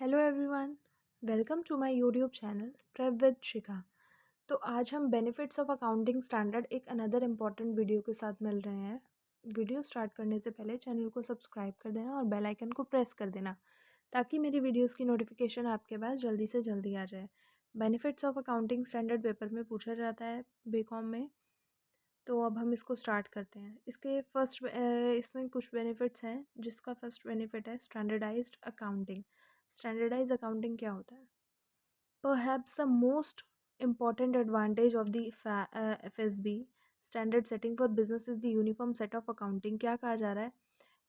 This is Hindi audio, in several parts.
Hello everyone, welcome to my YouTube channel prep with Shikha. तो आज हम बेनिफिट्स ऑफ अकाउंटिंग स्टैंडर्ड एक अनदर इम्पॉर्टेंट वीडियो के साथ मिल रहे हैं। वीडियो स्टार्ट करने से पहले चैनल को सब्सक्राइब कर देना और बेल आइकन को प्रेस कर देना ताकि मेरी वीडियोस की नोटिफिकेशन आपके पास जल्दी से जल्दी आ जाए। Benefits of accounting standard paper में पूछा जाता है बीकॉम में। तो अब हम इसको स्टार्ट करते हैं। इसमें कुछ बेनिफिट्स हैं, जिसका फर्स्ट बेनिफिट है स्टैंडर्डाइज्ड अकाउंटिंग। स्टैंडर्डाइज्ड अकाउंटिंग क्या होता है? Perhaps the most important advantage of the FSB standard setting for business is the uniform set of accounting। क्या कहा जा रहा है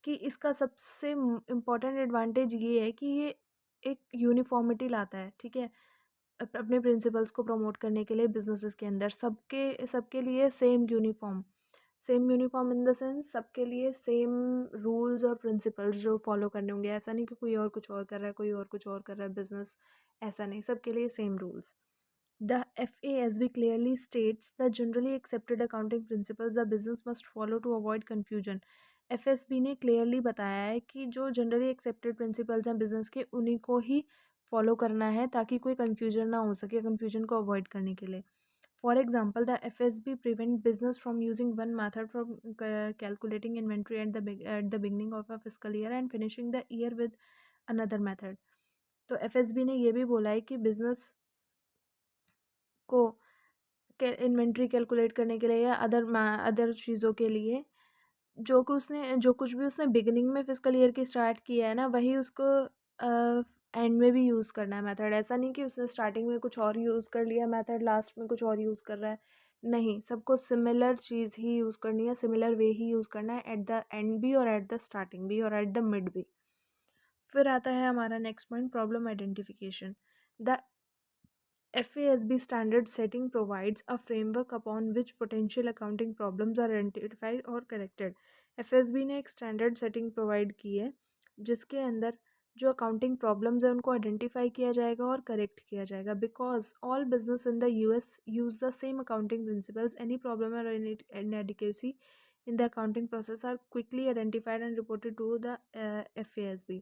कि इसका सबसे इम्पॉर्टेंट एडवांटेज ये है कि ये एक यूनिफॉर्मिटी लाता है। ठीक है, अपने प्रिंसिपल्स को प्रमोट करने के लिए बिजनेसेस के अंदर सबके सबके लिए same uniform in the sense सबके लिए सेम रूल्स और प्रिंसिपल्स जो फॉलो करने होंगे। ऐसा नहीं कि कोई और कुछ और कर रहा है, कोई और कुछ और कर रहा है बिजनेस, ऐसा नहीं, सबके लिए same rules. The FASB clearly states the generally accepted accounting principles the business must follow to avoid confusion। FSB ने क्लियरली बताया है कि जो जनरली एक्सेप्टेड प्रिंसिपल्स हैं बिजनेस के, उन्हीं को ही फॉलो करना है ताकि कोई कन्फ्यूजन ना हो सके, कन्फ्यूजन को अवॉइड करने के लिए। For example, the FSB prevent business from using one method from calculating inventory at the beginning of a fiscal year and finishing the year with another method। तो FSB ने ये भी बोला है कि बिजनेस को इन्वेंट्री कैलकुलेट करने के लिए या अदर चीज़ों के लिए जो कुछ भी उसने बिगिनिंग में फिजिकल ईयर की स्टार्ट किया है ना, वही उसको एंड में भी यूज़ करना है मेथड। ऐसा नहीं कि उसने स्टार्टिंग में कुछ और यूज़ कर लिया मेथड, लास्ट में कुछ और यूज़ कर रहा है। नहीं, सबको सिमिलर चीज़ ही यूज़ करनी है, सिमिलर वे ही यूज़ करना है, एट द एंड भी और एट द स्टार्टिंग भी और एट द मिड भी। फिर आता है हमारा next point, problem identification. The FASB standard setting provides a framework upon which potential accounting problems are identified or corrected। FSB ने एक स्टैंडर्ड सेटिंग प्रोवाइड की है जिसके अंदर जो अकाउंटिंग प्रॉब्लम्स है उनको आइडेंटिफाई किया जाएगा और करेक्ट किया जाएगा। Because all business in the US use the same accounting principles, any problem और inadequacy in the accounting process are quickly identified and reported to the FASB।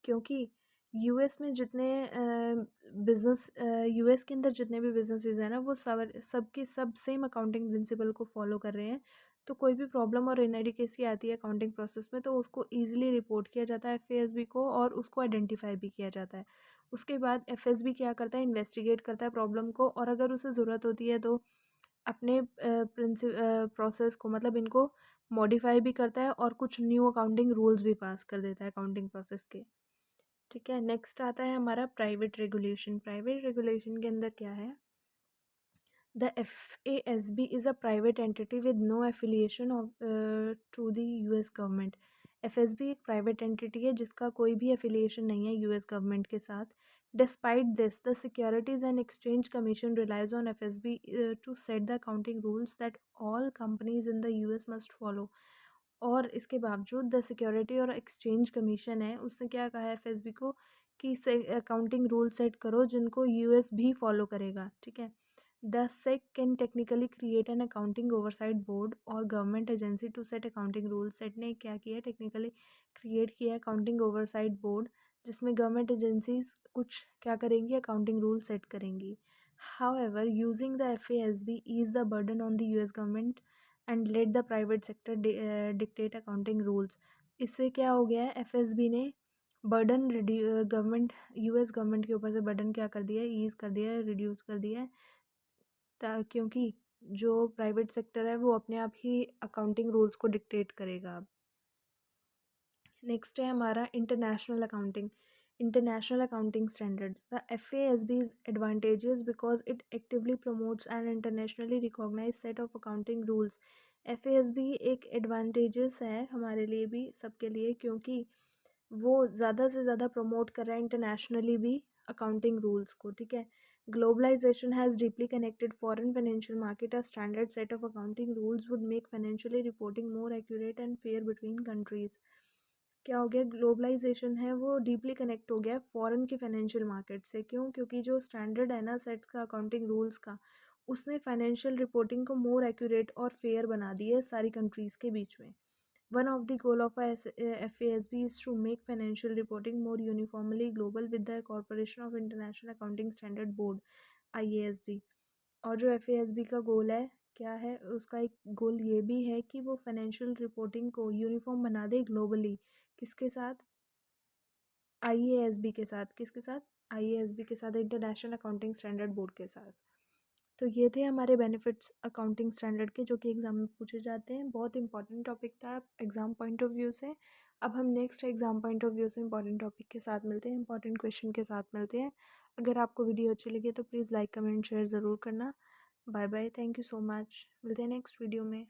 क्योंकि यूएस में जितने बिजनेस यूएस के अंदर जितने भी बिजनेसेस हैं ना, वो सब सेम अकाउंटिंग प्रिंसिपल को फॉलो कर रहे हैं। तो कोई भी प्रॉब्लम और इनएडिकेसी आती है अकाउंटिंग प्रोसेस में तो उसको इजीली रिपोर्ट किया जाता है एफएसबी को और उसको आइडेंटिफाई भी किया जाता है। उसके बाद एफएसबी क्या करता है, इन्वेस्टिगेट करता है प्रॉब्लम को, और अगर उसे ज़रूरत होती है तो अपने प्रोसेस को, मतलब इनको मॉडिफाई भी करता है और कुछ न्यू अकाउंटिंग रूल्स भी पास कर देता है अकाउंटिंग प्रोसेस के। ठीक है, नेक्स्ट आता है हमारा प्राइवेट रेगुलेशन। प्राइवेट रेगुलेशन के अंदर क्या है? The FASB is a private entity with no affiliation to the US government. FSB एक प्राइवेट एंटिटी है जिसका कोई भी एफिलिएशन नहीं है US गवर्नमेंट के साथ। Despite this, the securities and exchange commission relies on FSB to set the accounting rules that all companies in the US must follow. और इसके बावजूद द सिक्योरिटी और एक्सचेंज कमीशन है, उसने क्या कहा है एफएसबी को कि अकाउंटिंग रूल सेट करो जिनको यूएस भी फॉलो करेगा। ठीक है, the SEC can technically create an accounting oversight board और government agency to set accounting rule. SEC ने क्या किया है, टेक्निकली क्रिएट किया है अकाउंटिंग ओवरसाइट बोर्ड, जिसमें गवर्नमेंट एजेंसीज कुछ क्या करेंगी, अकाउंटिंग रूल सेट करेंगी। However, using the FASB ease the burden on the US government and let the private sector dictate accounting rules। इससे क्या हो गया है, एफएसबी ने बर्डन गवर्नमेंट यूएस गवर्नमेंट के ऊपर से बर्डन क्या कर दिया है, ईज कर दिया है, रिड्यूस कर दिया है, क्योंकि जो प्राइवेट सेक्टर है वो अपने आप ही अकाउंटिंग रूल्स को डिक्टेट करेगा अब। नेक्स्ट है हमारा international accounting. International accounting standards. The FASB is advantageous because it actively promotes an internationally recognized set of accounting rules। FASB एक advantageous है हमारे लिए भी, सबके लिए, क्योंकि वो ज़्यादा से ज़्यादा प्रमोट कर रहा है इंटरनेशनली भी अकाउंटिंग रूल्स को। ठीक है, globalization has deeply connected foreign financial market. A standard set of accounting rules would make financially reporting more accurate and fair between countries. क्या हो गया, ग्लोबलाइजेशन है वो डीपली कनेक्ट हो गया फॉरेन की फाइनेंशियल मार्केट से। क्यों? क्योंकि जो स्टैंडर्ड है ना सेट का अकाउंटिंग रूल्स का, उसने फाइनेंशियल रिपोर्टिंग को मोर एक्यूरेट और फेयर बना दी है सारी कंट्रीज़ के बीच में। One of the goal of a FASB is to make financial reporting more uniformly global with the Corporation of International Accounting Standard Board IASB। और जो FASB का गोल है क्या है, उसका एक गोल ये भी है कि वो फाइनेंशियल रिपोर्टिंग को यूनिफॉर्म बना दे ग्लोबली। किसके साथ? IASB के साथ। किसके साथ? IASB के साथ, इंटरनेशनल अकाउंटिंग स्टैंडर्ड बोर्ड के साथ। तो ये थे हमारे बेनिफिट्स अकाउंटिंग स्टैंडर्ड के, जो कि एग्ज़ाम में पूछे जाते हैं। बहुत इंपॉर्टेंट टॉपिक था एग्ज़ाम पॉइंट ऑफ व्यू से। अब हम next exam point of view से इंपॉर्टेंट टॉपिक के साथ मिलते हैं, इंपॉर्टेंट क्वेश्चन के साथ मिलते हैं। अगर आपको वीडियो अच्छी लगी तो प्लीज़ लाइक कमेंट शेयर ज़रूर करना। Bye bye, thank you so much, मिलते हैं नेक्स्ट वीडियो में।